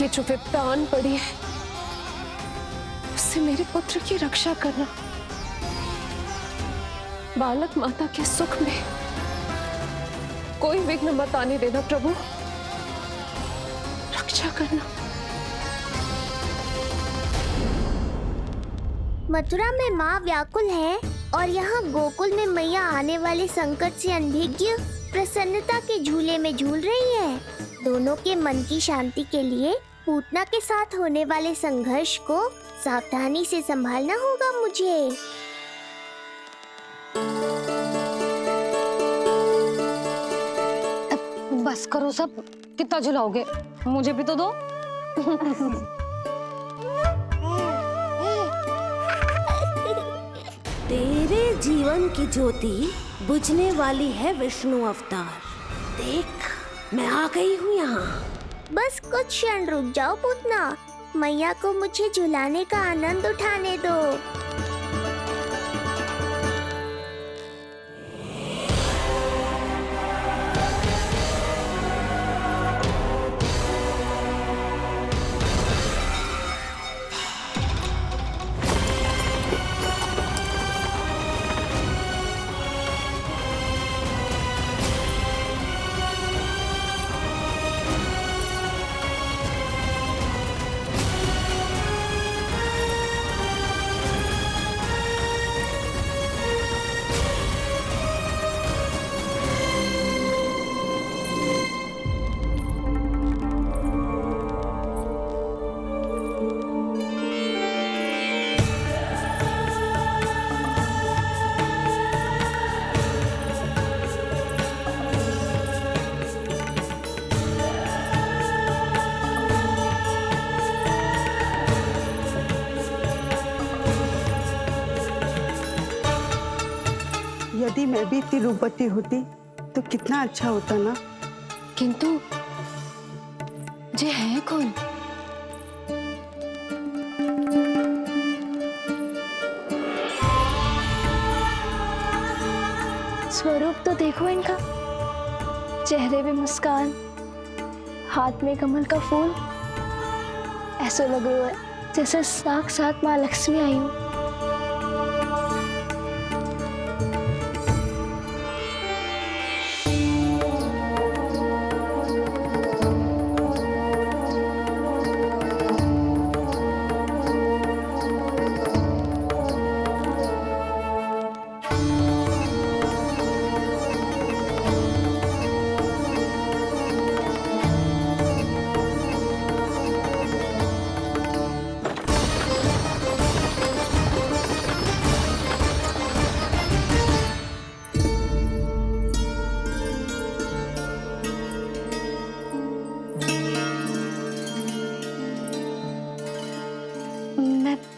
के जो विपदान पड़ी है उससे मेरे पुत्र की रक्षा करना, बालक माता के सुख में कोई विघ्न मत आने देना प्रभु, रक्षा करना। मथुरा में माँ व्याकुल है और यहाँ गोकुल में मैया आने वाले संकट से अनभिज्ञ प्रसन्नता के झूले में झूल रही है। दोनों के मन की शांति के लिए पूतना के साथ होने वाले संघर्ष को सावधानी से संभालना होगा मुझे। बस करो सब, कितना झुलाओगे, मुझे भी तो दो। तेरे जीवन की ज्योति बुझने वाली है विष्णु अवतार। देख, मैं आ गई हूँ यहाँ। बस कुछ क्षण रुक जाओ पूतना, मैया को मुझे झुलाने का आनंद उठाने दो। यदि मैं भी इतनी रूपवती होती तो कितना अच्छा होता ना। किंतु ये है कौन? स्वरूप तो देखो इनका, चेहरे पे मुस्कान, हाथ में कमल का फूल। ऐसा लग रहा है जैसे साक्षात माँ लक्ष्मी आई हो।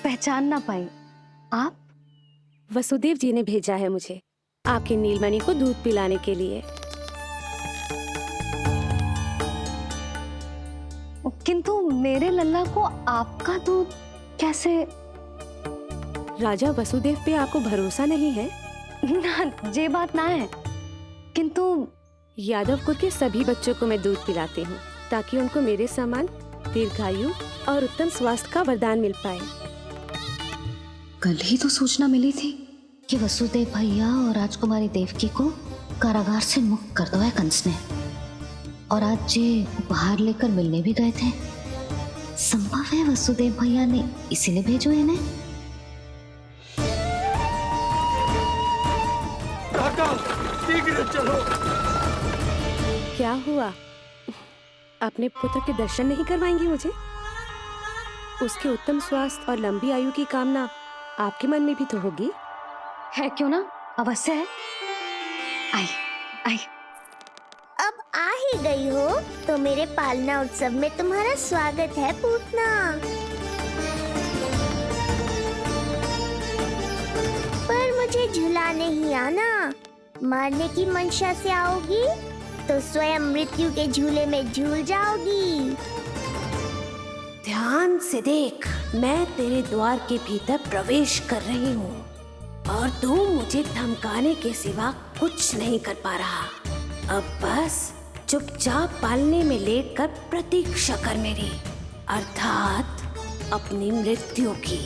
पहचान ना पाई। आप? वसुदेव जी ने भेजा है मुझे आपकी नीलमणि को दूध पिलाने के लिए। किंतु मेरे लल्ला को आपका दूध कैसे? राजा वसुदेव पे आपको भरोसा नहीं है? ना, ये बात ना है। किंतु यादव कुल के सभी बच्चों को मैं दूध पिलाती हूँ ताकि उनको मेरे समान दीर्घायु और उत्तम स्वास्थ्य का वरदान मिल पाए। कल ही तो सूचना मिली थी कि वसुदेव भैया और राजकुमारी देवकी को कारागार से मुक्त कर दो है कंस ने, और आज ये उपहार लेकर मिलने भी गए थे। संभव है वसुदेव भैया ने इसीलिए भेजो इन्हें। काका, शीघ्र चलो। क्या हुआ? अपने पुत्र के दर्शन नहीं करवाएंगी मुझे? उसके उत्तम स्वास्थ्य और लंबी आयु की कामना आपके मन में भी तो होगी। है क्यों ना, अवश्य है। आई आई। अब आ ही गई हो तो मेरे पालना उत्सव में तुम्हारा स्वागत है पूतना। पर मुझे झुलाने ही आना, मारने की मंशा से आओगी तो स्वयं मृत्यु के झूले में झूल जाओगी। ध्यान से देख, मैं तेरे द्वार के भीतर प्रवेश कर रही हूँ और तू मुझे धमकाने के सिवा कुछ नहीं कर पा रहा। अब बस चुपचाप पालने में लेटकर प्रतीक्षा कर मेरी। अर्थात अपनी मृत्यु की।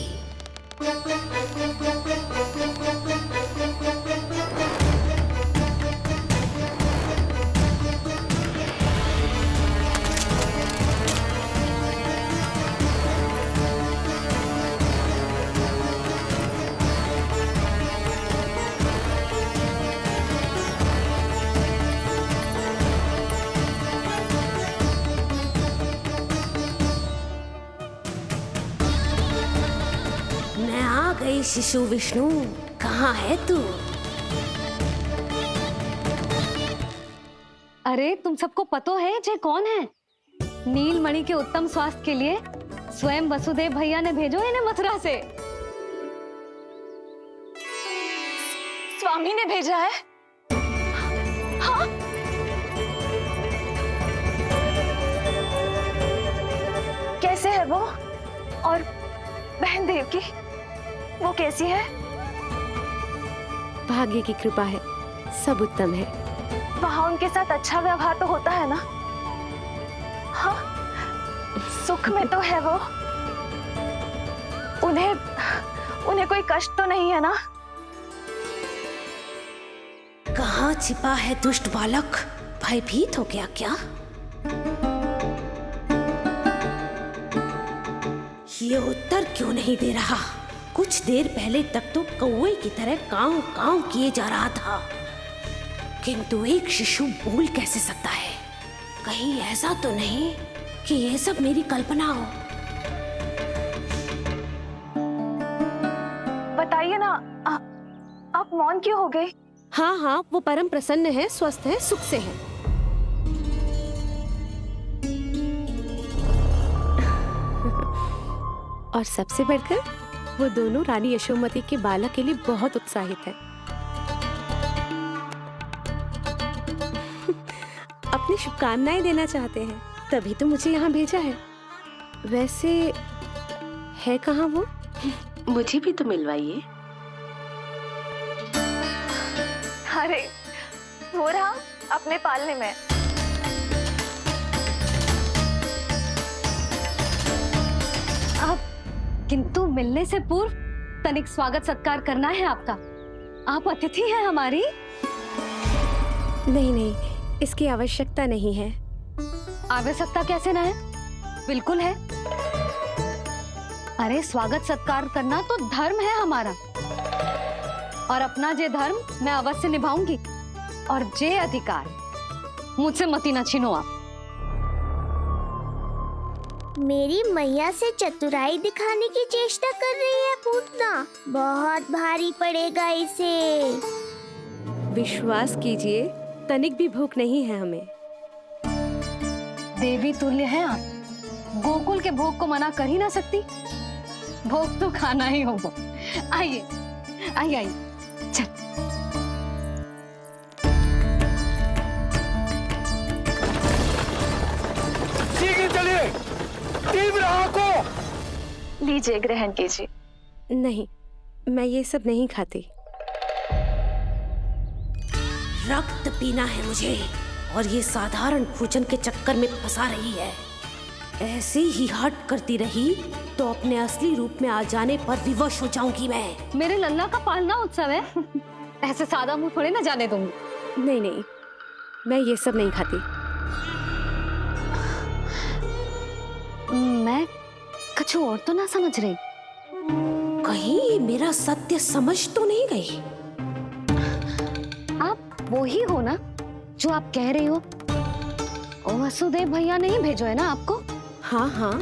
मैं आ गई शिशु विष्णु, कहाँ है तू? अरे तुम सबको पतो है जे कौन है? नीलमणि के उत्तम स्वास्थ्य के लिए स्वयं वसुदेव भैया ने भेजो इन्हें मथुरा से। स्वामी ने भेजा है? हाँ? कैसे है वो? और बहन देवकी, वो कैसी है? भाग्य की कृपा है, सब उत्तम है। वहाँ उनके साथ अच्छा व्यवहार तो होता है ना? हाँ, सुख में तो है वो। उन्हें कोई कष्ट तो नहीं है ना? कहाँ छिपा है दुष्ट बालक? भयभीत हो गया क्या? ये उत्तर क्यों नहीं दे रहा? कुछ देर पहले तक तो कौवे की तरह कांव कांव किए जा रहा था, किंतु एक शिशु बोल कैसे सकता है? कहीं ऐसा तो नहीं कि ये सब मेरी कल्पना हो? बताइए ना, आप मौन क्यों हो गए? हाँ हाँ, वो परम प्रसन्न है, स्वस्थ है, सुख से है। और सबसे बढ़कर वो दोनों रानी यशोमती के बालक के लिए बहुत उत्साहित है। अपनी शुभकामनाएं देना चाहते हैं, तभी तो मुझे यहाँ भेजा है। वैसे है कहाँ वो? मुझे भी तो मिलवाइए। अरे वो रहा अपने पालने में। किंतु मिलने से पूर्व तनिक स्वागत सत्कार करना है आपका। आप अतिथि हैं हमारी। नहीं नहीं, इसकी आवश्यकता नहीं है। आवश्यकता कैसे ना है? बिल्कुल है। अरे स्वागत सत्कार करना तो धर्म है हमारा, और अपना जे धर्म मैं अवश्य निभाऊंगी, और जे अधिकार मुझसे मती न छीनो आप। मेरी मैया से चतुराई दिखाने की चेष्टा कर रही है पूतना। बहुत भारी पड़ेगा इसे। विश्वास कीजिए, तनिक भी भूख नहीं है हमें। देवी तुल्य हैं आप, गोकुल के भोग को मना कर ही ना सकती। भोग तो खाना ही होगा। आइए आइए आइए, चल। शीघ्र चलिए, तीव्र को लीजिए, ग्रहण कीजिए। नहीं, मैं ये सब नहीं खाती। रक्त पीना है मुझे, और ये साधारण भोजन के चक्कर में फंसा रही है। ऐसी ही हट करती रही तो अपने असली रूप में आ जाने पर विवश हो जाऊंगी मैं। मेरे लल्ला का पालना उत्सव है, ऐसे सादा मुंह थोड़े ना जाने दूंगी। नहीं नहीं, मैं ये सब नहीं खाती। मैं कुछ और तो ना समझ रही। कहीं ये मेरा सत्य समझ तो नहीं गई? आप वो ही हो ना जो आप कह रही हो? ओ वसुदेव भैया ने ही भेजो है ना आपको? हाँ हाँ,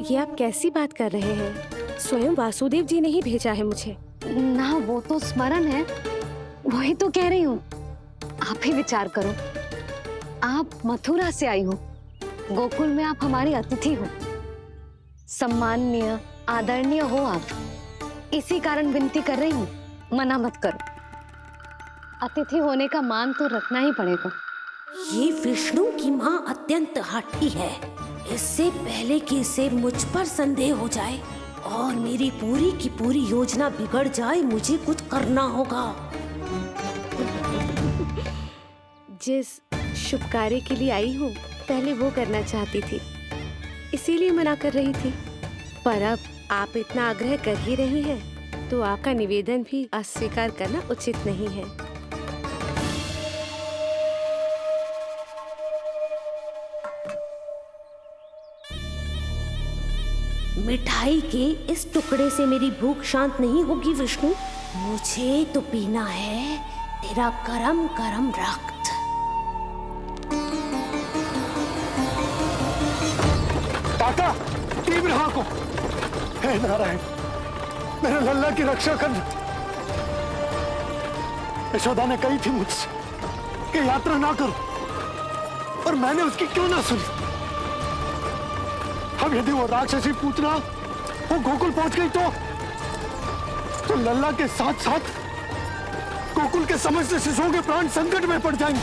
ये आप कैसी बात कर रहे हैं? स्वयं वासुदेव जी ने ही भेजा है मुझे। ना वो तो स्मरण है, वही तो कह रही हूँ। आप ही विचार करो, आप मथुरा से आई हो, गोकुल में आप हमारी अतिथि हो, सम्माननीय आदरणीय हो आप। इसी कारण विनती कर रही हूँ, मना मत करो। अतिथि होने का मान तो रखना ही पड़ेगा। ये विष्णु की माँ अत्यंत हठी है। इससे पहले कि इसे मुझ पर संदेह हो जाए और मेरी पूरी की पूरी योजना बिगड़ जाए, मुझे कुछ करना होगा। जिस शुभ कार्य के लिए आई हूँ, पहले वो करना चाहती थी। इसीलिए मना कर रही थी। पर अब आप इतना आग्रह कर ही रही हैं, तो आपका निवेदन भी अस्वीकार करना उचित नहीं है। मिठाई के इस टुकड़े से मेरी भूख शांत नहीं होगी विष्णु। मुझे तो पीना है तेरा गरम गरम रक्त। काका, तीव्र हाँ को। हे नारायण, मेरे लल्ला की रक्षा करना। यशोदा ने कही थी मुझसे कि यात्रा ना करो, और मैंने उसकी क्यों ना सुनी। अब यदि वो राक्षसी पूतना वो गोकुल पहुंच गई तो लल्ला के साथ साथ गोकुल के समस्त शिशुओं के प्राण संकट में पड़ जाएंगे।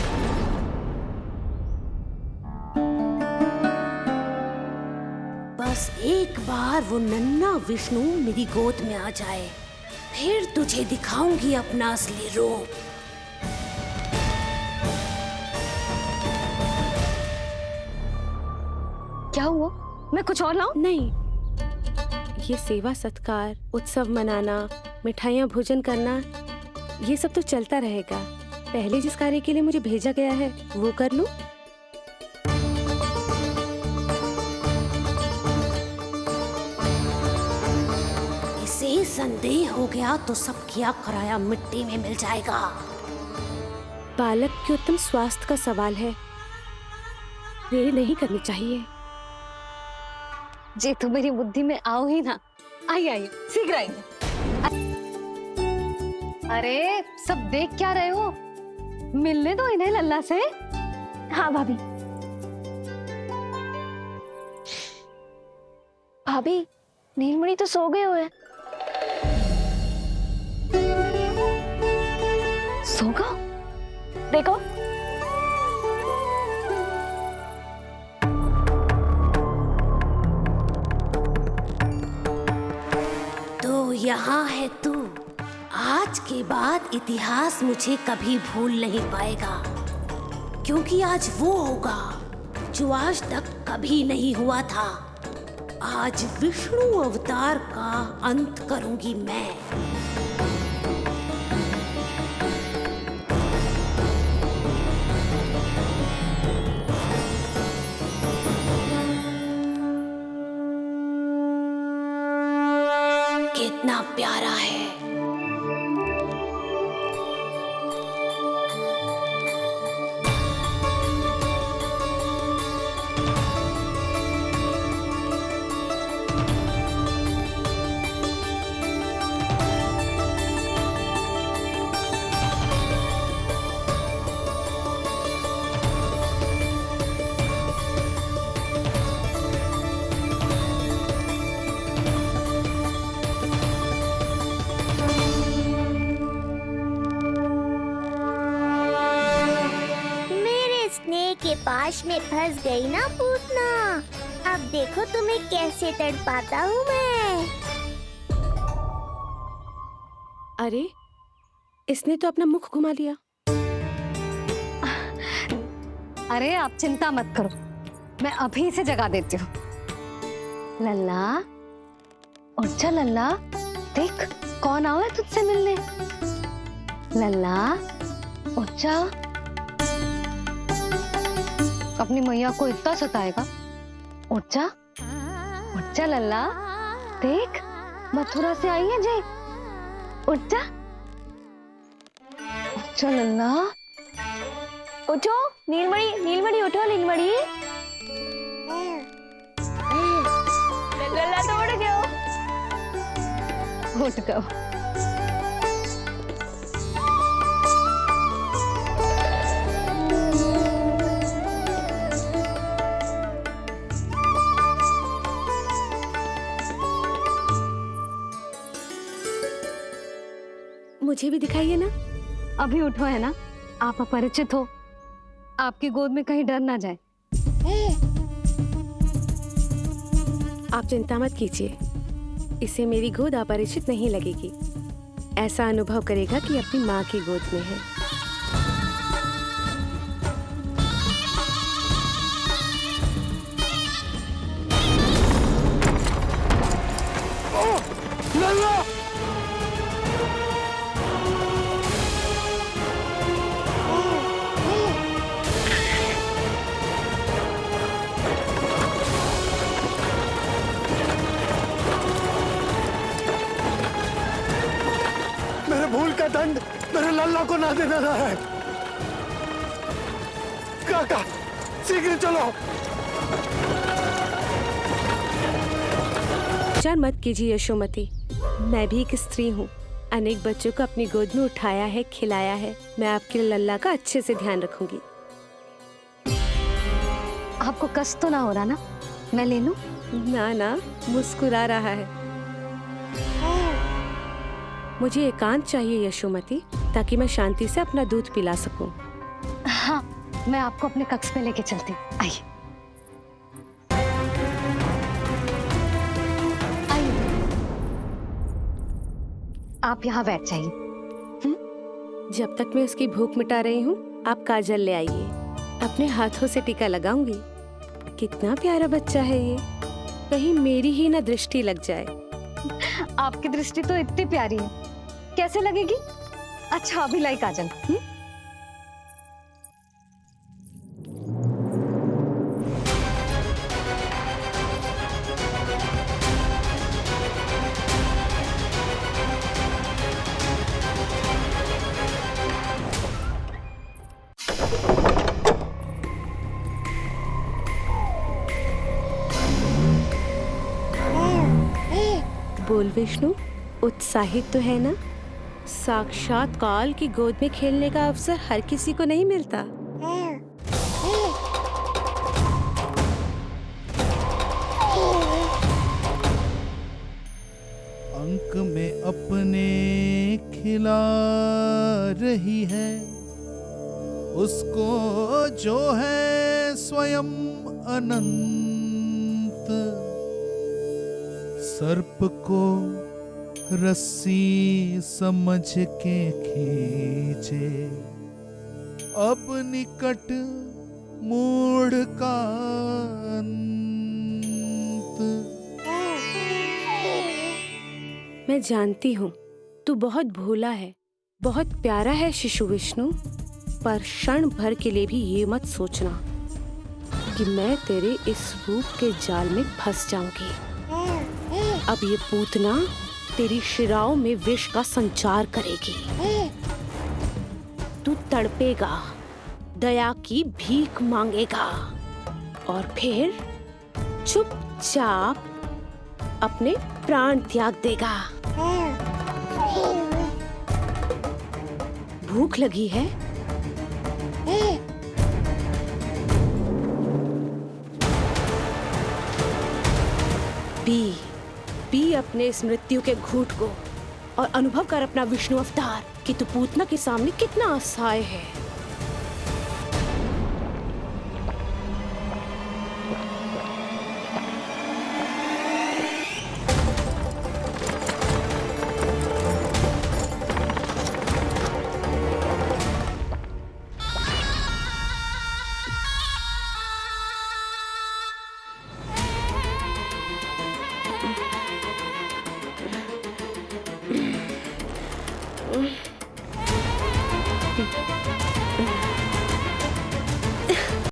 बस एक बार वो नन्हा विष्णु मेरी गोद में आ जाए, फिर तुझे दिखाऊंगी अपना असली रूप। क्या हुआ? मैं कुछ और लाऊं? नहीं, ये सेवा सत्कार, उत्सव मनाना, मिठाइयाँ भोजन करना, ये सब तो चलता रहेगा। पहले जिस कार्य के लिए मुझे भेजा गया है वो कर लूं। इसे संदेह हो गया तो सब किया कराया मिट्टी में मिल जाएगा। बालक के उत्तम स्वास्थ्य का सवाल है, देरी नहीं करनी चाहिए। जे तो मेरी बुद्धि में आओ ही ना। आइए आइए, शीघ्र आइए। अरे सब देख क्या रहे हो? मिलने दो इन्हें लल्ला से। हाँ भाभी। भाभी, नीलमणि तो सो गए हुए। सो गो? देखो। तो यहाँ है तू। आज के बाद इतिहास मुझे कभी भूल नहीं पाएगा, क्योंकि आज वो होगा जो आज तक कभी नहीं हुआ था। आज विष्णु अवतार का अंत करूंगी मैं। कितना प्यारा है। के पास में फंस गई ना पूतना। अब देखो तुम्हें कैसे तड़पाता हूँ मैं। अरे, इसने तो अपना मुख घुमा लिया। अरे आप चिंता मत करो, मैं अभी से जगा देती हूँ। लल्ला, उठ जा लल्ला, देख कौन आया है तुझसे मिलने। लल्ला, उठ जा। अपनी मैया को इतना सताएगा? उठ जा लल्ला, देख मथुरा से आई है जे। उठ जा लल्ला। उठो नीलमणि, नीलमणि उठो नीलमणि। लल्ला तो उठ गयो। उठ गयो। मुझे भी दिखाइए ना। अभी उठो है ना, आप अपरिचित हो, आपकी गोद में कहीं डर ना जाए। आप चिंता मत कीजिए, इसे मेरी गोद अपरिचित नहीं लगेगी। ऐसा अनुभव करेगा कि अपनी माँ की गोद में है। का दंड मेरे लल्ला को ना देना है। काका शीघ्र चलो। विचार मत कीजिए यशोमती, मैं भी एक स्त्री हूँ। अनेक बच्चों को अपनी गोद में उठाया है, खिलाया है। मैं आपके लल्ला का अच्छे से ध्यान रखूंगी। आपको कष्ट तो ना हो रहा ना? मैं ले लूं? ना ना, मुस्कुरा रहा है। मुझे एकांत चाहिए यशोमती, ताकि मैं शांति से अपना दूध पिला सकूं। हाँ, मैं आपको अपने कक्ष में लेके चलती हूँ। आइए। आप यहाँ बैठ जाइए। जब तक मैं उसकी भूख मिटा रही हूँ, आप काजल ले आइए। अपने हाथों से टीका लगाऊंगी। कितना प्यारा बच्चा है ये, कहीं मेरी ही ना दृष्टि लग जाए। आपकी दृष्टि तो इतनी प्यारी है, कैसे लगेगी? अच्छा अभी लाई काजल। बोल विष्णु, उत्साहित तो है ना? साक्षात काल की गोद में खेलने का अवसर हर किसी को नहीं मिलता। अंक में अपने खिला रही है, उसको जो है स्वयं अनंत। सर्प को रस्सी समझ के खींचे, अब निकट मूढ़ का अंत। मैं जानती हूँ तू बहुत भोला है, बहुत प्यारा है शिशु विष्णु, पर क्षण भर के लिए भी ये मत सोचना कि मैं तेरे इस रूप के जाल में फंस जाऊंगी। अब ये पूतना तेरी शिराओं में विष का संचार करेगी। तू तड़पेगा, दया की भीख मांगेगा और फिर चुपचाप अपने प्राण त्याग देगा। भूख लगी है? पी अपने इस मृत्यु के घूंट को और अनुभव कर अपना विष्णु अवतार कि तू पूतना के सामने कितना असहाय है।